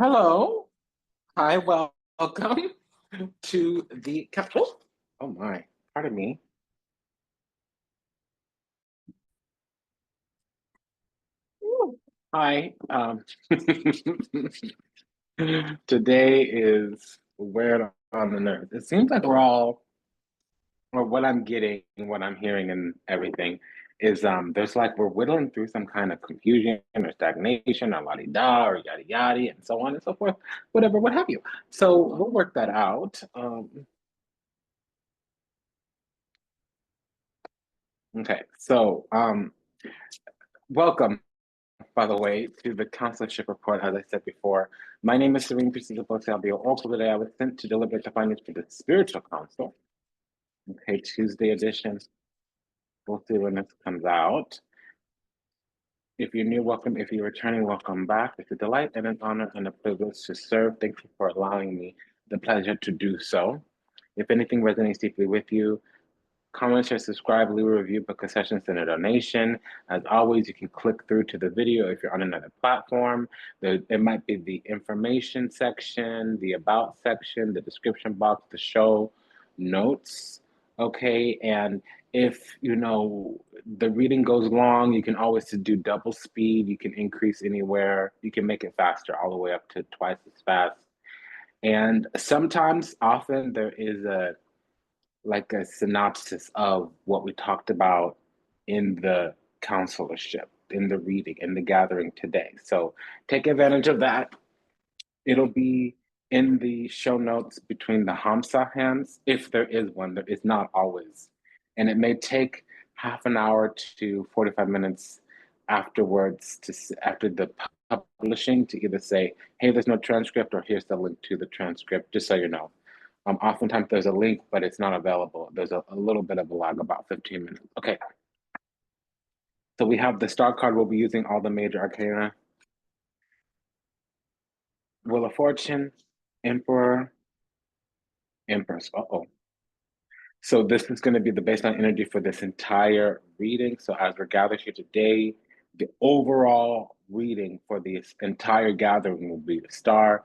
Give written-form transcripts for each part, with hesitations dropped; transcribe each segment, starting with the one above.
Hello. Hi, welcome to the oh my, pardon me. Ooh. Hi. Today is weird on the nerves. It seems like we're all, or what I'm getting, what I'm hearing and everything is there's like we're whittling through some kind of confusion or stagnation or la-di-da or yada yada and so on and so forth, whatever, what have you. So we'll work that out. Okay, so welcome, by the way, to the consulship report. As I said before, my name is Serene Priestess Abossi. I'll be your oracle today. I was sent to deliver the findings for the spiritual council. Okay, Tuesday edition. We'll see when this comes out. If you're new, welcome. If you're returning, welcome back. It's a delight and an honor and a privilege to serve. Thank you for allowing me the pleasure to do so. If anything resonates deeply with you, comment, share, subscribe, leave a review, book a session, send a donation. As always, you can click through to the video if you're on another platform. It might be the information section, the about section, the description box, the show notes. Okay, and if the reading goes long, you can always do double speed. You can increase anywhere. You can make it faster, all the way up to twice as fast. And sometimes, often, there is a synopsis of what we talked about in the counselorship, in the reading, in the gathering today. So take advantage of that. It'll be in the show notes between the Hamsa hands, if there is one. There is not always. And it may take half an hour to 45 minutes afterwards, after the publishing, to either say, hey, there's no transcript, or here's the link to the transcript, just so you know. Oftentimes there's a link, but it's not available. There's a little bit of a lag, about 15 minutes. Okay, so we have the star card. We'll be using all the major arcana. Wheel of Fortune, Emperor, Empress. Uh-oh. So this is going to be the baseline energy for this entire reading. So as we're gathered here today, the overall reading for this entire gathering will be the star,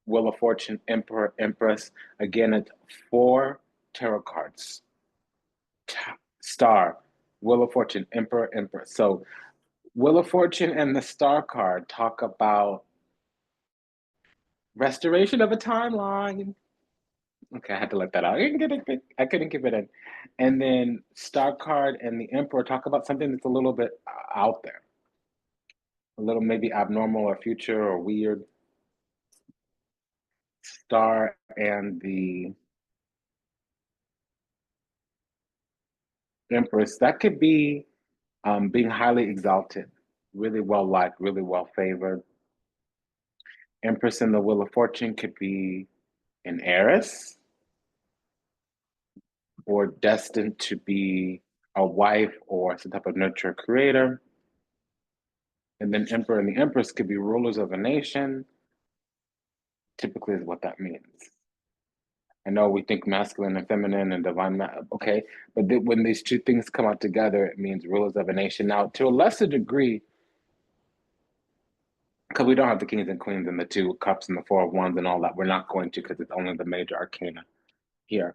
Wheel of Fortune, Emperor, Empress. Again, it's 4 tarot cards. Star, Wheel of Fortune, Emperor, Empress. So Wheel of Fortune and the Star card talk about restoration of a timeline. Okay, I had to let that out. I couldn't keep it in. And then Star card and the Emperor talk about something that's a little bit out there, a little maybe abnormal or future or weird. Star and the Empress, that could be being highly exalted, really well liked, really well favored. Empress in the Wheel of Fortune could be an heiress or destined to be a wife or some type of nurture creator. And then Emperor and the Empress could be rulers of a nation, typically is what that means. I know we think masculine and feminine and okay, but when these two things come out together, it means rulers of a nation. Now, to a lesser degree, because we don't have the kings and queens and the 2 cups and the 4 of wands and all that, we're not going to, because it's only the major arcana here.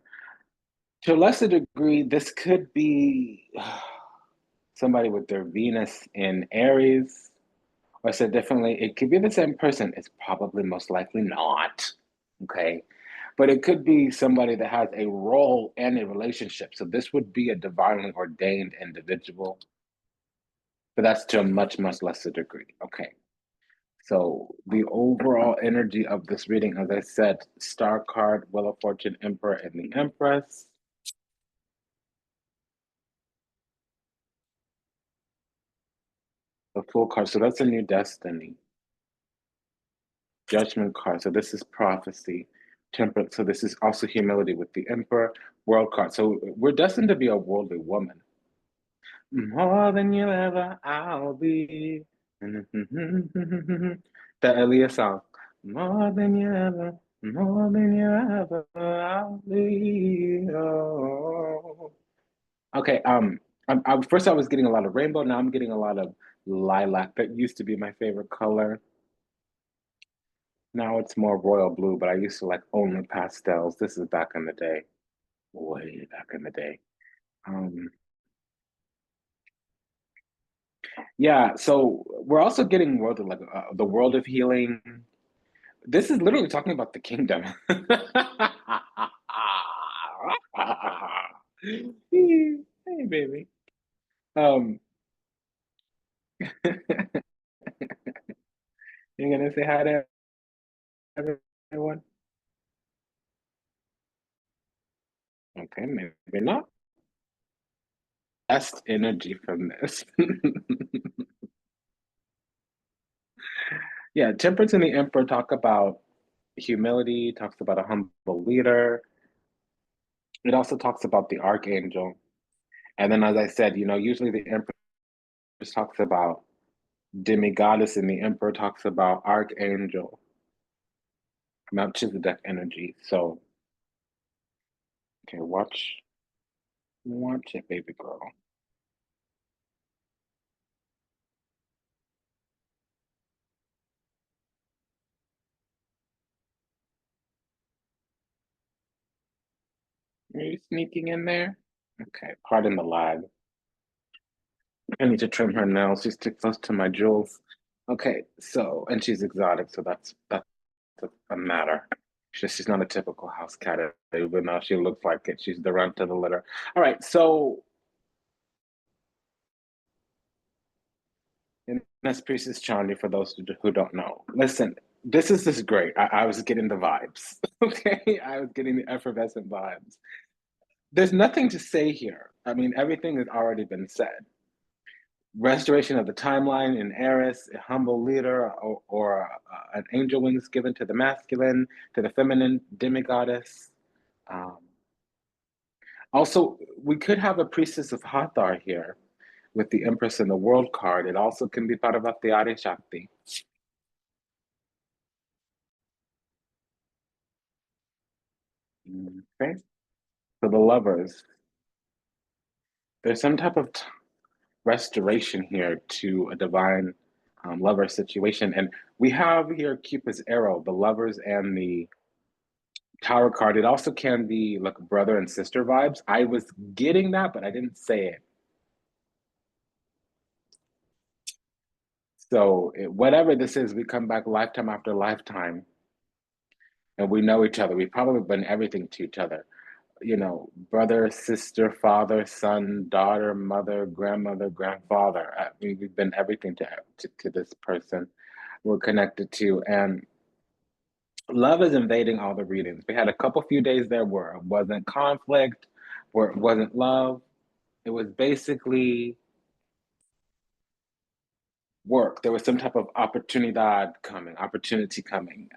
To a lesser degree, this could be somebody with their Venus in Aries, or said differently, it could be the same person. It's probably most likely not. Okay. But it could be somebody that has a role and a relationship. So this would be a divinely ordained individual, but that's to a much, much lesser degree. Okay. So the overall energy of this reading, as I said, Star card, Wheel of Fortune, Emperor, and the Empress. The Fool card. So that's a new destiny. Judgment card. So this is prophecy. Temperance. So this is also humility with the Emperor. World card. So we're destined to be a worldly woman. More than you ever, I'll be. The Elias song. More than you ever, more than you ever, I'll be. Oh. Okay. First I was getting a lot of rainbow. Now I'm getting a lot of lilac. That used to be my favorite color. Now it's more royal blue, but I used to like only pastels. This is back in the day, way back in the day. Um, yeah, so we're also getting world of, like the world of healing. This is literally talking about the kingdom. Hey, baby. Um, you're gonna say hi to everyone? Okay, maybe not. Best energy from this. Yeah, temperance and the emperor talk about humility, talks about a humble leader. It also talks about the archangel. And then, as I said, usually the emperor talks about demigoddess and the emperor talks about archangel, Melchizedek energy. So, okay, watch it, baby girl. Are you sneaking in there? Okay, pardon the lag. I need to trim her nails. She's too close to my jewels. Okay, so and she's exotic, so that's a matter. She's not a typical house cat, even though she looks like it. She's the runt of the litter. All right, so and that's Priestess Chandi for those who don't know. Listen, this is great. I was getting the vibes. Okay, I was getting the effervescent vibes. There's nothing to say here. I mean, everything has already been said. Restoration of the timeline in Eris, a humble leader, or an angel wings given to the masculine, to the feminine demigoddess. Um, Also, we could have a priestess of Hathor here with the Empress in the World card. It also can be part of Atyari Shakti. Okay, so the lovers. There's some type of restoration here to a divine lover situation. And we have here Cupid's arrow, the lovers and the Tower card. It also can be like brother and sister vibes. I was getting that, but I didn't say it. So whatever this is, we come back lifetime after lifetime, and we know each other. We've probably been everything to each other. Brother, sister, father, son, daughter, mother, grandmother, grandfather. We've been everything to this person we're connected to, and love is invading all the readings. We had a couple few days there where it wasn't conflict, where it wasn't love. It was basically work. There was some type of opportunity coming.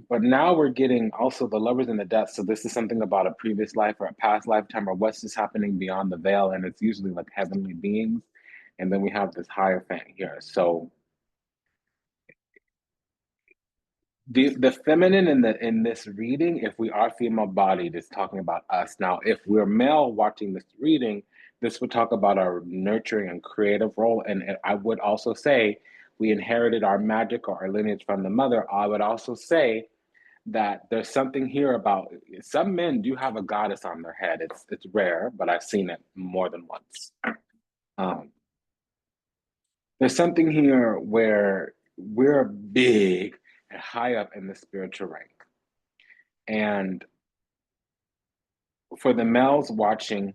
But now we're getting also the lovers and the death. So this is something about a previous life or a past lifetime or what's just happening beyond the veil. And it's usually like heavenly beings. And then we have this Hierophant here. So the feminine in this reading, if we are female bodied, is talking about us. Now, if we're male watching this reading, this would talk about our nurturing and creative role. And I would also say we inherited our magic or our lineage from the mother. I would also say that there's something here about some men do have a goddess on their head. It's rare, but I've seen it more than once. Um, there's something here where we're big and high up in the spiritual rank. And for the males watching,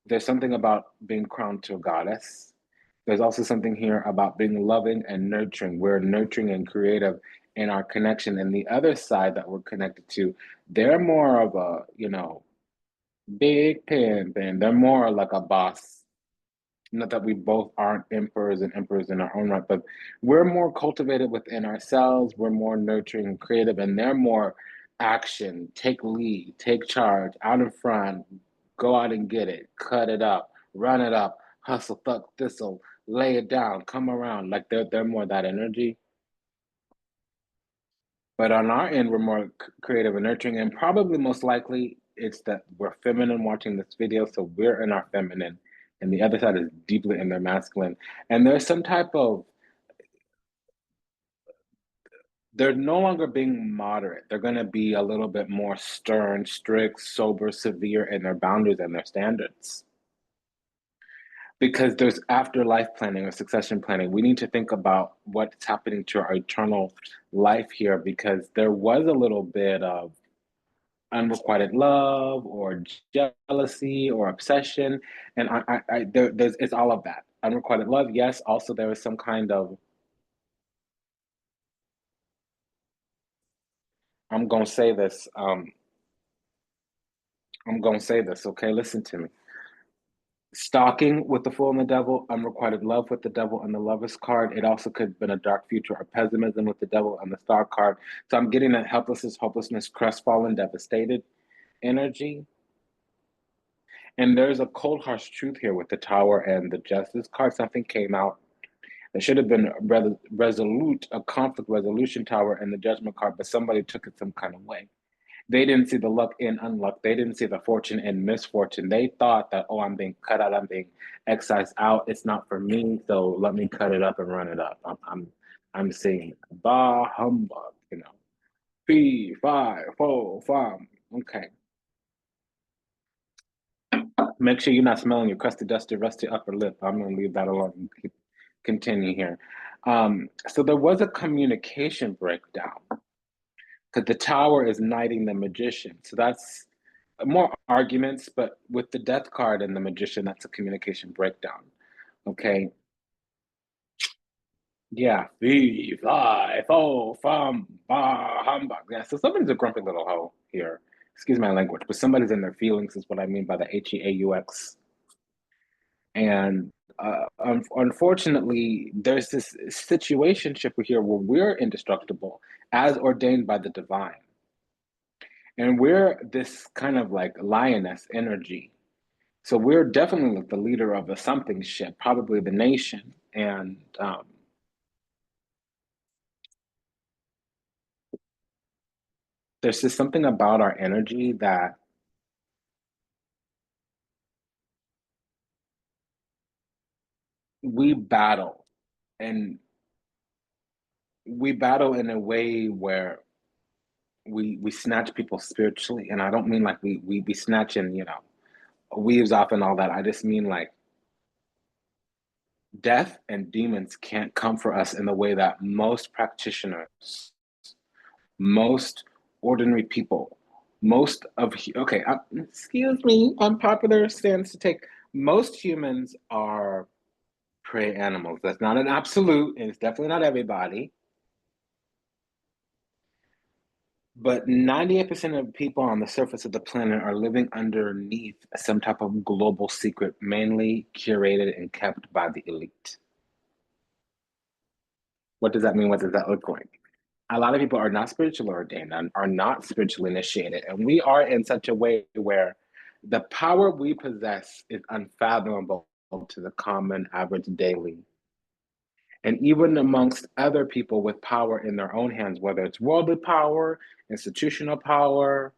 there's something about being crowned to a goddess. There's also something here about being loving and nurturing. We're nurturing and creative in our connection. And the other side that we're connected to, they're more of a, big pimp, and they're more like a boss. Not that we both aren't emperors in our own right, but we're more cultivated within ourselves. We're more nurturing and creative, and they're more action, take lead, take charge, out in front, go out and get it, cut it up, run it up, hustle, thuck, thistle, lay it down, come around. Like they're more that energy. But on our end, we're more creative and nurturing, and probably most likely it's that we're feminine watching this video, so we're in our feminine, and the other side is deeply in their masculine. And there's some type of they're no longer being moderate. They're going to be a little bit more stern, strict, sober, severe in their boundaries and their standards. Because there's afterlife planning or succession planning. We need to think about what's happening to our eternal life here, because there was a little bit of unrequited love or jealousy or obsession, and there's it's all of that. Unrequited love, yes. Also, there is some kind of, I'm gonna say this. I'm gonna say this. Okay, listen to me. Stalking with the Fool and the Devil, unrequited love with the Devil and the Lover's card. It also could have been a dark future or pessimism with the Devil and the Star card. So I'm getting that helplessness, hopelessness, crestfallen, devastated energy. And there's a cold, harsh truth here with the Tower and the Justice card. Something came out that should have been resolute, a conflict resolution tower and the Judgment card, but somebody took it some kind of way. They didn't see the luck in unluck. They didn't see the fortune in misfortune. They thought that, oh, I'm being cut out. I'm being excised out. It's not for me. So let me cut it up and run it up. I'm saying bah humbug. Fee, fi, fo, fum. Okay. Make sure you're not smelling your crusty, dusty, rusty upper lip. I'm gonna leave that alone and continue here. So there was a communication breakdown because the tower is knighting the magician. So that's more arguments, but with the death card and the magician, that's a communication breakdown. Okay. Yeah. Fee, fi, fo, fum, bah, humbug. Yeah. So somebody's a grumpy little hoe here. Excuse my language, but somebody's in their feelings is what I mean by the HEAUX. And unfortunately, there's this situationship here where we're indestructible as ordained by the divine. And we're this kind of like lioness energy. So we're definitely like the leader of the something ship, probably the nation. And there's just something about our energy that we battle. And we battle in a way where we snatch people spiritually. And I don't mean like we be snatching, weaves off and all that. I just mean like death and demons can't come for us in the way that most practitioners, most ordinary people, most of okay, excuse me, unpopular stance to take. Most humans are prey animals. That's not an absolute, and it's definitely not everybody. But 98% of people on the surface of the planet are living underneath some type of global secret, mainly curated and kept by the elite. What does that mean? What does that look like? A lot of people are not spiritually ordained and are not spiritually initiated. And we are in such a way where the power we possess is unfathomable to the common average daily. And even amongst other people with power in their own hands, whether it's worldly power, institutional power,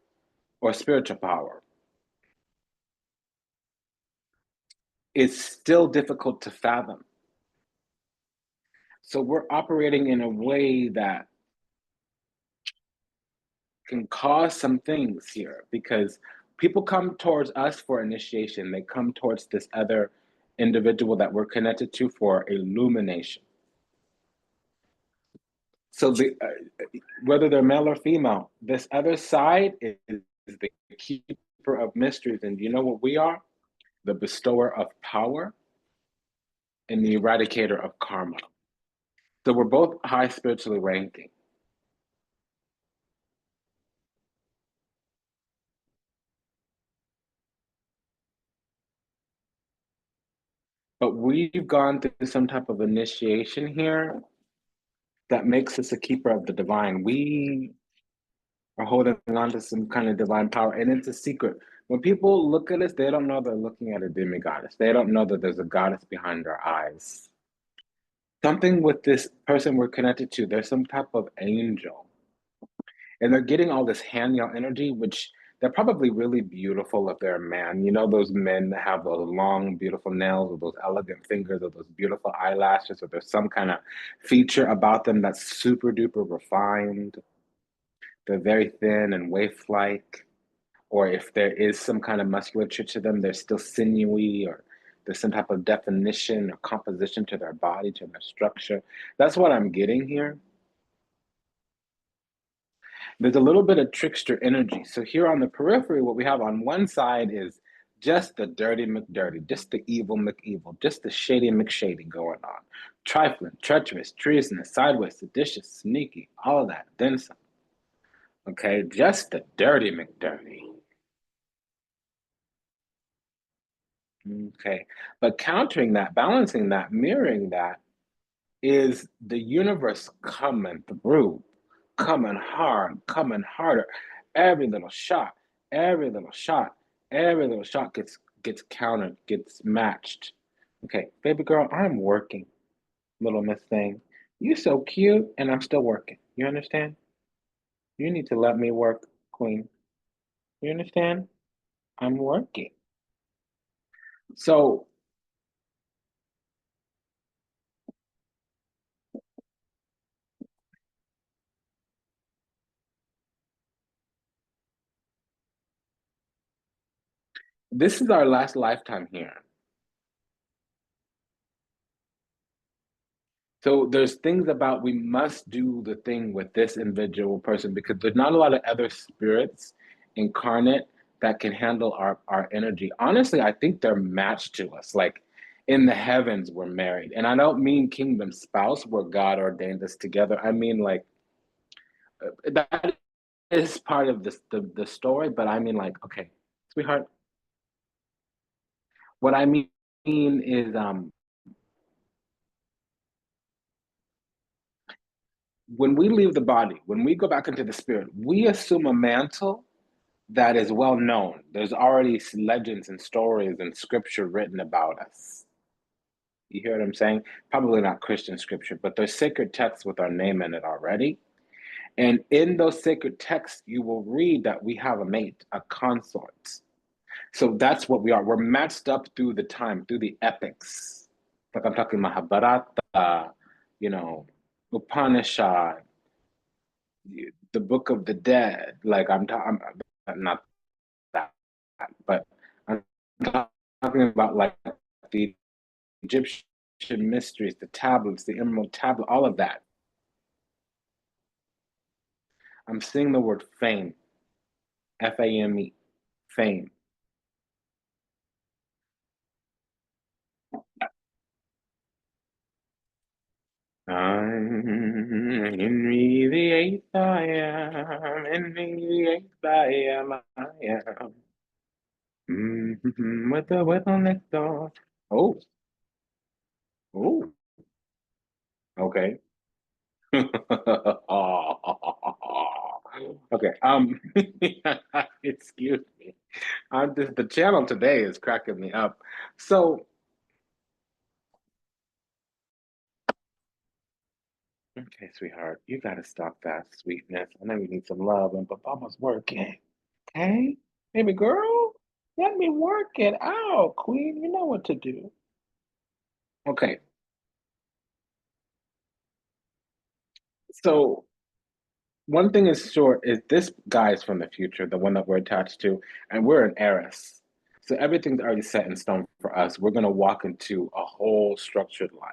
or spiritual power, it's still difficult to fathom. So we're operating in a way that can cause some things here because people come towards us for initiation. They come towards this other individual that we're connected to for illumination. So whether they're male or female, this other side is the keeper of mysteries. And you know what we are? The bestower of power and the eradicator of karma. So we're both high spiritually ranking. But we've gone through some type of initiation here that makes us a keeper of the divine. We are holding on to some kind of divine power, and it's a secret. When people look at us, they don't know they're looking at a demigoddess. They don't know that there's a goddess behind our eyes. Something with this person we're connected to, there's some type of angel. And they're getting all this Hanyal energy, which they're probably really beautiful if they're a man. You know those men that have those long, beautiful nails or those elegant fingers or those beautiful eyelashes, or there's some kind of feature about them that's super duper refined. They're very thin and waif-like. Or if there is some kind of musculature to them, they're still sinewy, or there's some type of definition or composition to their body, to their structure. That's what I'm getting here. There's a little bit of trickster energy. So here on the periphery, what we have on one side is just the dirty McDirty, just the evil McEvil, just the shady McShady going on. Trifling, treacherous, treasonous, sideways, seditious, sneaky, all of that, then some. Okay, just the dirty McDirty. Okay, but countering that, balancing that, mirroring that is the universe coming through, coming hard, coming harder. Every little shot, every little shot, every little shot gets countered, gets matched. Okay, baby girl, I'm working, little miss thing. You so cute, and I'm still working. You understand? You need to let me work, queen. You understand? I'm working. So this is our last lifetime here. So there's things about we must do the thing with this individual person because there's not a lot of other spirits incarnate that can handle our energy. Honestly, I think they're matched to us. Like in the heavens, we're married. And I don't mean kingdom spouse where God ordained us together. I mean like that is part of the story, but I mean like, okay, sweetheart, what I mean is when we leave the body, when we go back into the spirit, we assume a mantle that is well known. There's already legends and stories and scripture written about us. You hear what I'm saying? Probably not Christian scripture, but there's sacred texts with our name in it already. And in those sacred texts, you will read that we have a mate, a consort. So that's what we are. We're matched up through the time, through the epics. Like I'm talking Mahabharata, you know, Upanishad, the Book of the Dead. Like I'm not that, but I'm talking about like the Egyptian mysteries, the tablets, the emerald tablet, all of that. I'm seeing the word fame, Fame, fame. I'm Henry the Eighth, I am Henry the Eighth, I am, I am. With the weather next door. Oh, oh, okay. Okay. Excuse me. The channel today is cracking me up. So, okay, sweetheart, you gotta stop that sweetness. I know you need some love, and but Mama's working. Okay, baby girl, let me work it out, Queen. You know what to do. Okay, so one thing is sure is this guy is from the future, the one that we're attached to, and we're an heiress. So everything's already set in stone for us. We're gonna walk into a whole structured life.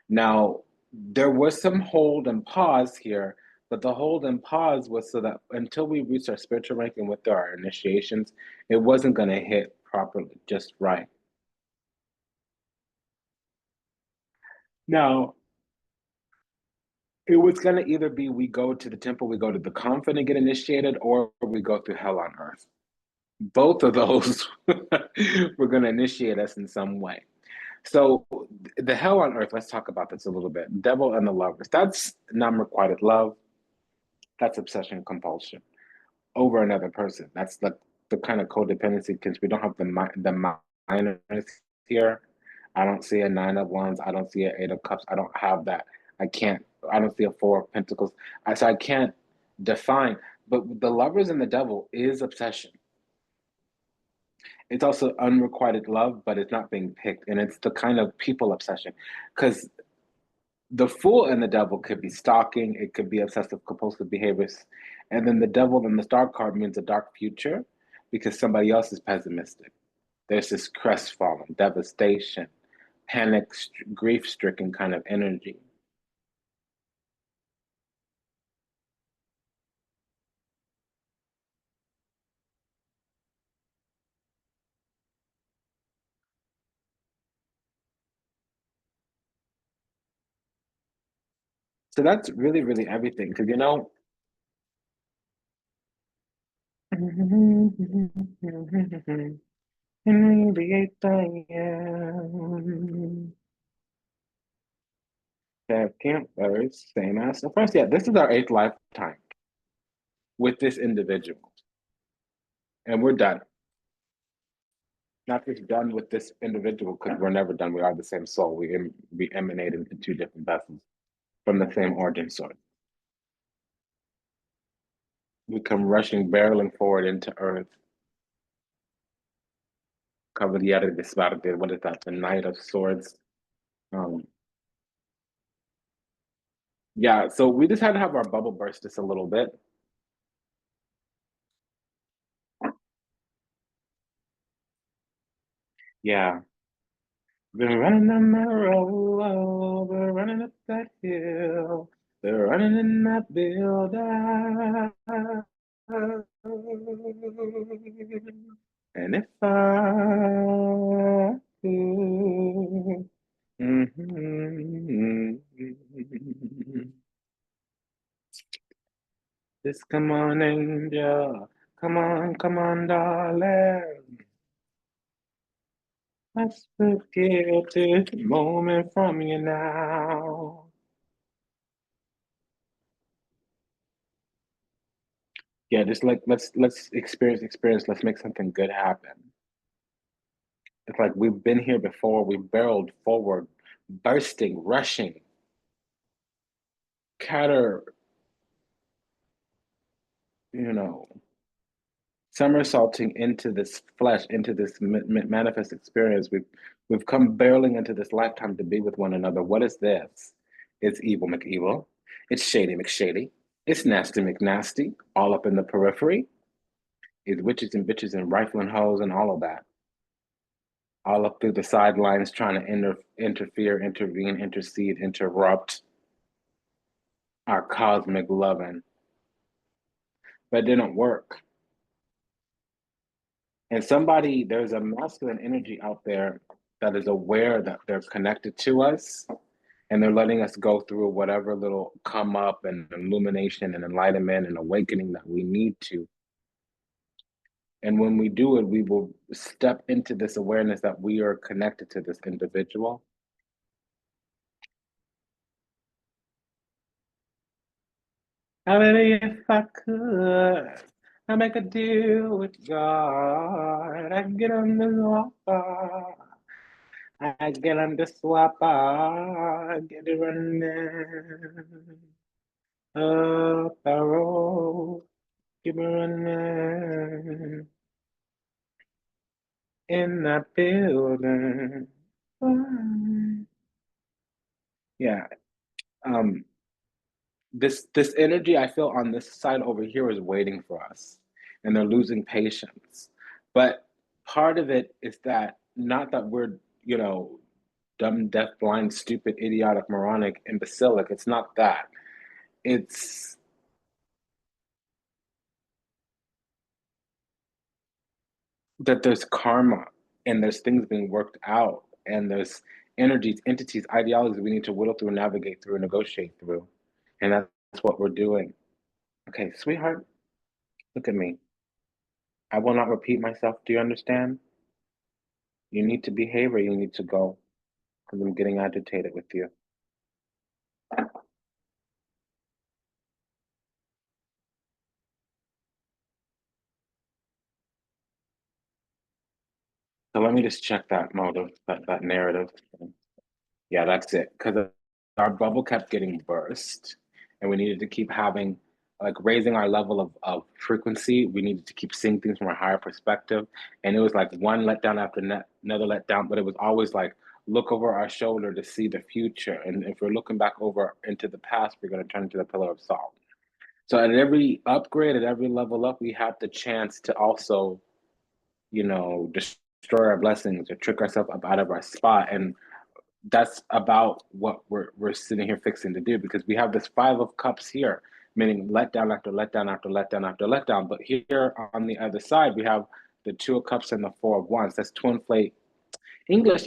Now, there was some hold and pause here, but the hold and pause was so that until we reached our spiritual ranking with our initiations, it wasn't gonna hit properly, just right. Now, it was gonna either be we go to the temple, we go to the convent and get initiated, or we go through hell on earth. Both of those were going to initiate us in some way. So the hell on earth, let's talk about this a little bit. Devil and the lovers. That's non-requited love. That's obsession compulsion over another person. That's the kind of codependency because we don't have the minors here. I don't see a nine of wands. I don't see an eight of cups. I don't have that. I can't. I don't see a four of pentacles. So I can't define. But the lovers and the devil is obsession. It's also unrequited love, but it's not being picked. And it's the kind of people obsession. Because the fool and the devil could be stalking, it could be obsessive compulsive behaviors. And then the devil in the star card means a dark future because somebody else is pessimistic. There's this crestfallen, devastation, panic, grief stricken kind of energy. So that's really, really everything. Because, you know, in the 8 a.m. Have campers, same as the first. Yeah, this is our eighth lifetime with this individual, and we're done. Not just done with this individual because we're never done. We are the same soul. We emanate into two different vessels from the same origin source. We come rushing, barreling forward into Earth. Cavaliere di Spade. What is that? The Knight of Swords. Um, yeah. So we just had to have our bubble burst just a little bit. Yeah. Been running on that road, been running up that hill, been running in that building. And if I could, mhm, just come on, angel, come on, darling. Let's forget this moment from you now. Yeah, just like let's experience. Let's make something good happen. It's like we've been here before. We've barreled forward, bursting, rushing, catter, you know, somersaulting into this flesh, into this manifest experience. We've come barreling into this lifetime to be with one another. What is this? It's evil McEvil. It's shady McShady. It's nasty McNasty. All up in the periphery. It's witches and bitches and rifling hoes and all of that. All up through the sidelines, trying to interfere, intervene, intercede, interrupt our cosmic loving. But it didn't work. And there's a masculine energy out there that is aware that they're connected to us and they're letting us go through whatever little come up and illumination and enlightenment and awakening that we need to. And when we do it, we will step into this awareness that we are connected to this individual. I mean, if I could, I make a deal with God. I get on the water. I get on the swap. I get it running. Up the road. Keep it running. In that building. Yeah. Um, this energy I feel on this side over here is waiting for us, and they're losing patience. But part of it is that not that we're, you know, dumb, deaf, blind, stupid, idiotic, moronic, imbecilic. It's not that. It's that there's karma and there's things being worked out and there's energies, entities, ideologies we need to whittle through, navigate through, negotiate through. And that's what we're doing. Okay, sweetheart, look at me. I will not repeat myself. Do you understand? You need to behave or you need to go because I'm getting agitated with you. So let me just check that motive, that narrative. Yeah, that's it. Because our bubble kept getting burst and we needed to keep having like raising our level of frequency. We needed to keep seeing things from a higher perspective. And it was like one letdown after another letdown, but it was always like look over our shoulder to see the future. And if we're looking back over into the past, we're going to turn into the pillar of salt. So at every upgrade, at every level up, we have the chance to also, destroy our blessings or trick ourselves up out of our spot. And that's about what we're sitting here fixing to do, because we have this 5 of cups here, meaning letdown after letdown after letdown after letdown. But here on the other side, we have the 2 of cups and the 4 of wands. That's twin flame, English,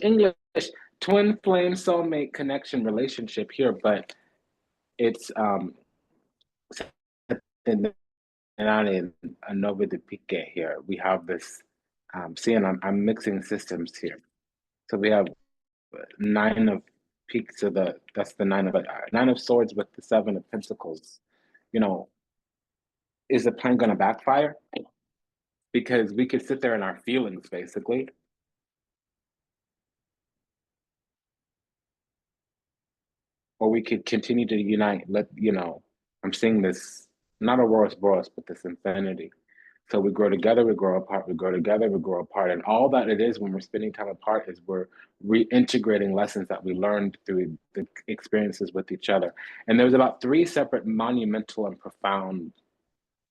twin flame soulmate connection relationship here. But it's Nova de Pique here. We have this, seeing I'm mixing systems here. So we have 9 of Peaks, so that's the 9 of Swords with the 7 of Pentacles. Is the plan going to backfire? Because we could sit there in our feelings, basically. Or we could continue to unite. I'm seeing this, not Ouroboros Boros, but this infinity. So we grow together, we grow apart, we grow together, we grow apart. And all that it is when we're spending time apart is we're reintegrating lessons that we learned through the experiences with each other. And there's about 3 separate monumental and profound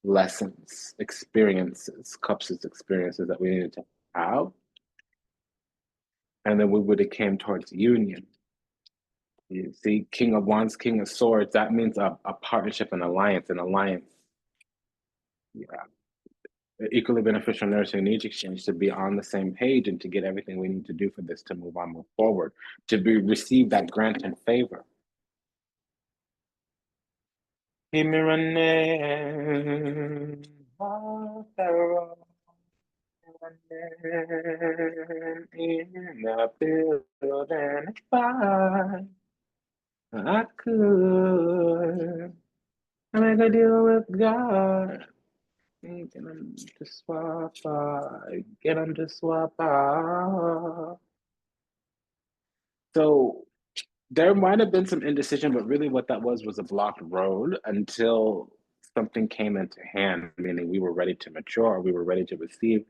lessons, experiences, cups experiences that we needed to have. And then we would have came towards union. You see, King of Wands, King of Swords, that means a partnership, an alliance. Yeah. Equally beneficial nourishing needs exchange, to be on the same page and to get everything we need to do for this to move forward, to receive that grant and favor. Keep me running, in the building, if I could, I make a deal with God. Get them to swap out. Get them to swap out. So there might have been some indecision, but really what that was a blocked road until something came into hand, meaning we were ready to mature, we were ready to receive.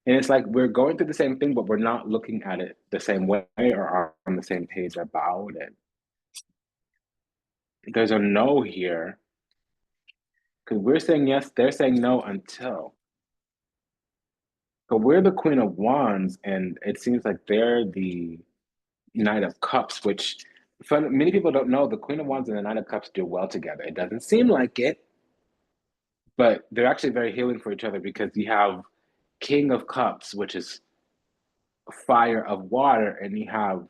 And it's like we're going through the same thing, but we're not looking at it the same way or are on the same page about it. There's a no here, because we're saying yes, they're saying no until. So we're the Queen of Wands, and it seems like they're the Knight of Cups, which many people don't know. The Queen of Wands and the Knight of Cups do well together. It doesn't seem like it, but they're actually very healing for each other, because you have King of Cups, which is fire of water, and you have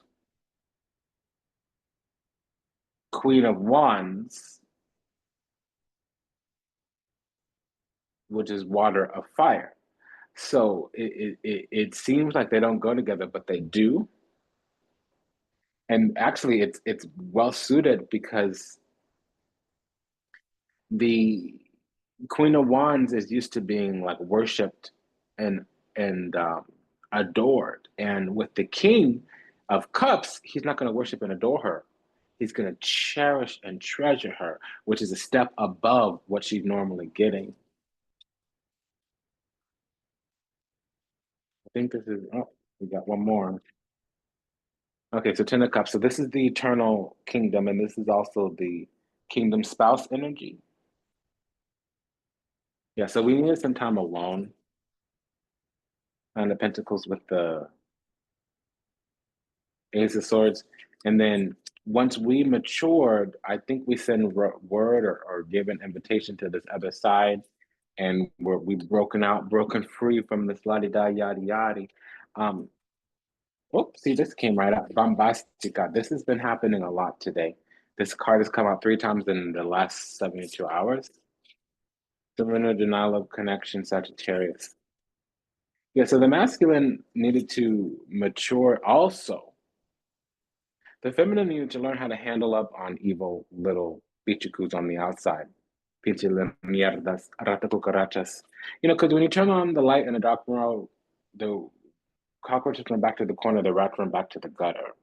Queen of Wands, which is water of fire. So it seems like they don't go together, but they do. And actually, it's well suited, because the Queen of Wands is used to being like worshipped and adored, and with the King of Cups, he's not going to worship and adore her. He's going to cherish and treasure her, which is a step above what she's normally getting. I think this is, oh, we got one more. Okay, so 10 of Cups. So this is the eternal kingdom, and this is also the kingdom spouse energy. Yeah, so we needed some time alone. And the Pentacles with the Ace of Swords. And then once we matured, I think we send word or give an invitation to this other side. And we've broken free from this la-di-da, yada-yada. See, this came right out. Bombastica. This has been happening a lot today. This card has come out 3 times in the last 72 hours. Surrender, denial of connection, Sagittarius. Yeah, so the masculine needed to mature also. The feminine needed to learn how to handle up on evil little bichucos on the outside. Pinche mierdas, rata cucarachas. Because when you turn on the light in a dark room, the cockroaches run back to the corner, the rat run back to the gutter.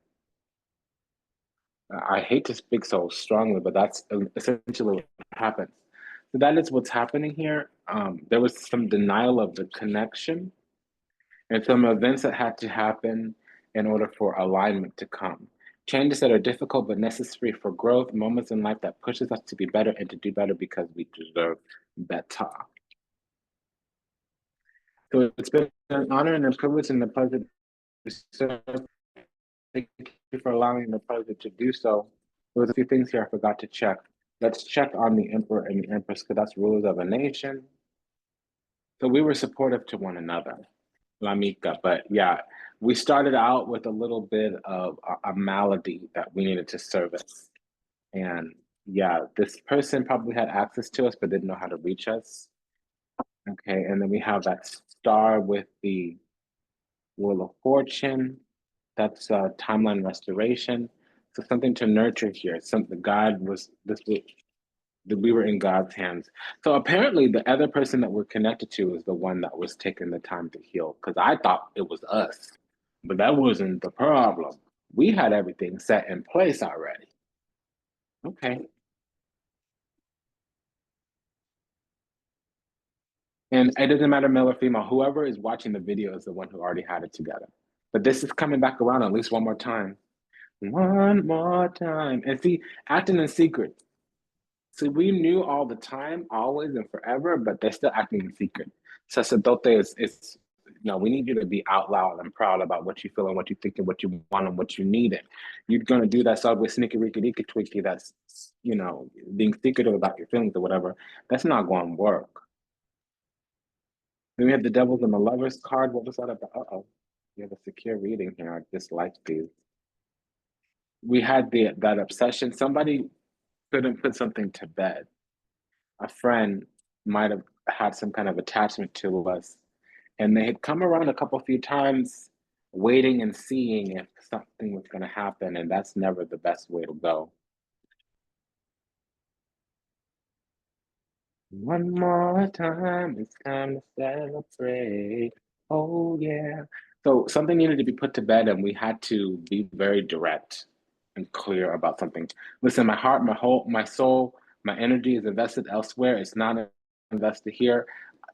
I hate to speak so strongly, but that's essentially what happens. So that is what's happening here. There was some denial of the connection and some events that had to happen in order for alignment to come. Changes that are difficult but necessary for growth, moments in life that pushes us to be better and to do better because we deserve better. So it's been an honor and a privilege and a pleasure to serve. Thank you for allowing the pleasure to do so. There was a few things here I forgot to check. Let's check on the emperor and the empress because that's rulers of a nation. So we were supportive to one another, Lamika. But yeah, we started out with a little bit of a malady that we needed to service. And yeah, this person probably had access to us but didn't know how to reach us. Okay, and then we have that star with the Wheel of Fortune. That's timeline restoration. So something to nurture here. Something God was this that we were in God's hands. So apparently the other person that we're connected to is the one that was taking the time to heal. Because I thought it was us. But that wasn't the problem. We had everything set in place already. Okay. And it doesn't matter male or female, whoever is watching the video is the one who already had it together. But this is coming back around at least one more time. One more time. And see, acting in secret. See, we knew all the time, always and forever, but they're still acting in secret. Sacerdote is no, we need you to be out loud and proud about what you feel and what you think and what you want and what you need. And you're gonna do that stuff with sneaky reeky deeky tweaky that's being secretive about your feelings or whatever. That's not gonna work. Then we have the devils and the lovers card. What was that about? Uh-oh. We have a secure reading here. I dislike these. We had that obsession. Somebody couldn't put something to bed. A friend might have had some kind of attachment to us, and they had come around a few times, waiting and seeing if something was going to happen, and that's never the best way to go. One more time, it's time to celebrate. Oh yeah. So something needed to be put to bed, and we had to be very direct and clear about something. Listen, my heart, my soul, my energy is invested elsewhere. It's not invested here.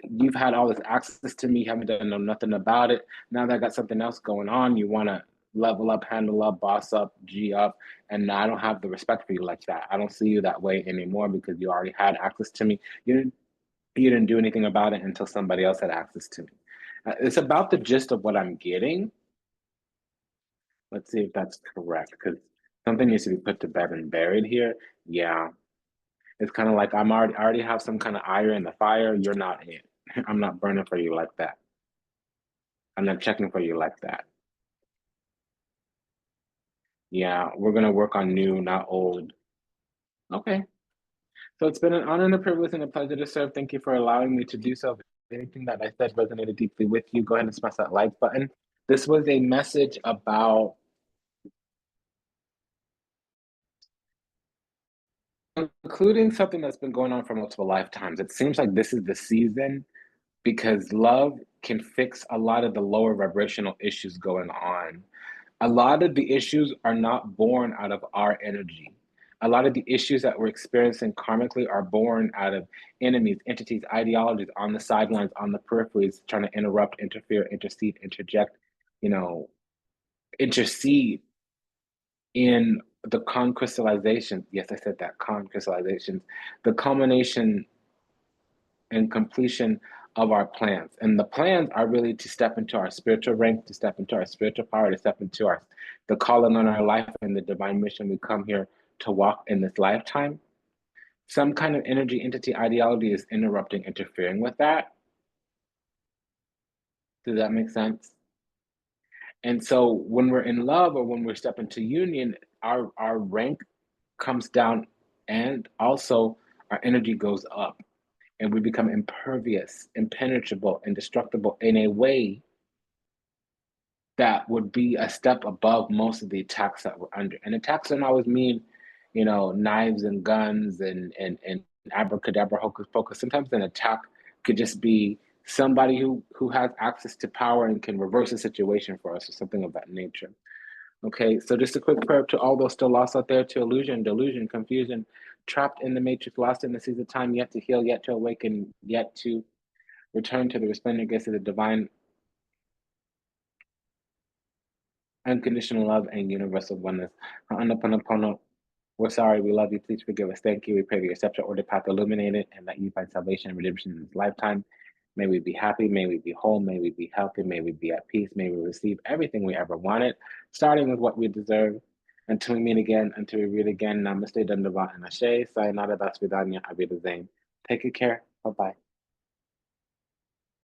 You've had all this access to me, you haven't done nothing about it. Now that I got something else going on, you want to level up, handle up, boss up, G up, and I don't have the respect for you like that. I don't see you that way anymore because you already had access to me. You didn't do anything about it until somebody else had access to me. It's about the gist of what I'm getting. Let's see if that's correct because something needs to be put to bed and buried here. Yeah, it's kind of like I already have some kind of ire in the fire. You're not it. I'm not burning for you like that. I'm not checking for you like that. Yeah, we're gonna work on new, not old. Okay. So it's been an honor and a privilege and a pleasure to serve. Thank you for allowing me to do so. If anything that I said resonated deeply with you, go ahead and smash that like button. This was a message about including something that's been going on for multiple lifetimes. It seems like this is the season because love can fix a lot of the lower vibrational issues going on. A lot of the issues are not born out of our energy. A lot of the issues that we're experiencing karmically are born out of enemies, entities, ideologies on the sidelines, on the peripheries, trying to interrupt, interfere, intercede, interject, you know, intercede in the concrystallization. Yes, I said that, concrystallizations, the culmination and completion of our plans. And the plans are really to step into our spiritual rank, to step into our spiritual power, to step into our the calling on our life and the divine mission we come here to walk in this lifetime. Some kind of energy, entity, ideology is interrupting, interfering with that. Does that make sense? And so when we're in love or when we're stepping into union, our rank comes down and also our energy goes up and we become impervious, impenetrable, indestructible in a way that would be a step above most of the attacks that we're under. And attacks don't always mean, knives and guns and abracadabra hocus pocus. Sometimes an attack could just be somebody who has access to power and can reverse a situation for us or something of that nature. Okay, so just a quick prayer to all those still lost out there to illusion, delusion, confusion, trapped in the matrix, lost in the seas of time, yet to heal, yet to awaken, yet to return to the resplendent grace of the divine unconditional love and universal oneness. Ho'oponopono. We're sorry, we love you. Please forgive us. Thank you. We pray that your scepter order path illuminated and that you find salvation and redemption in this lifetime. May we be happy. May we be whole. May we be healthy. May we be at peace. May we receive everything we ever wanted, starting with what we deserve. Until we meet again, until we read again. Namaste, Dandava, and Ashe. Sayonara, Das Vidanya, Avida Zane. Take good care. Bye bye.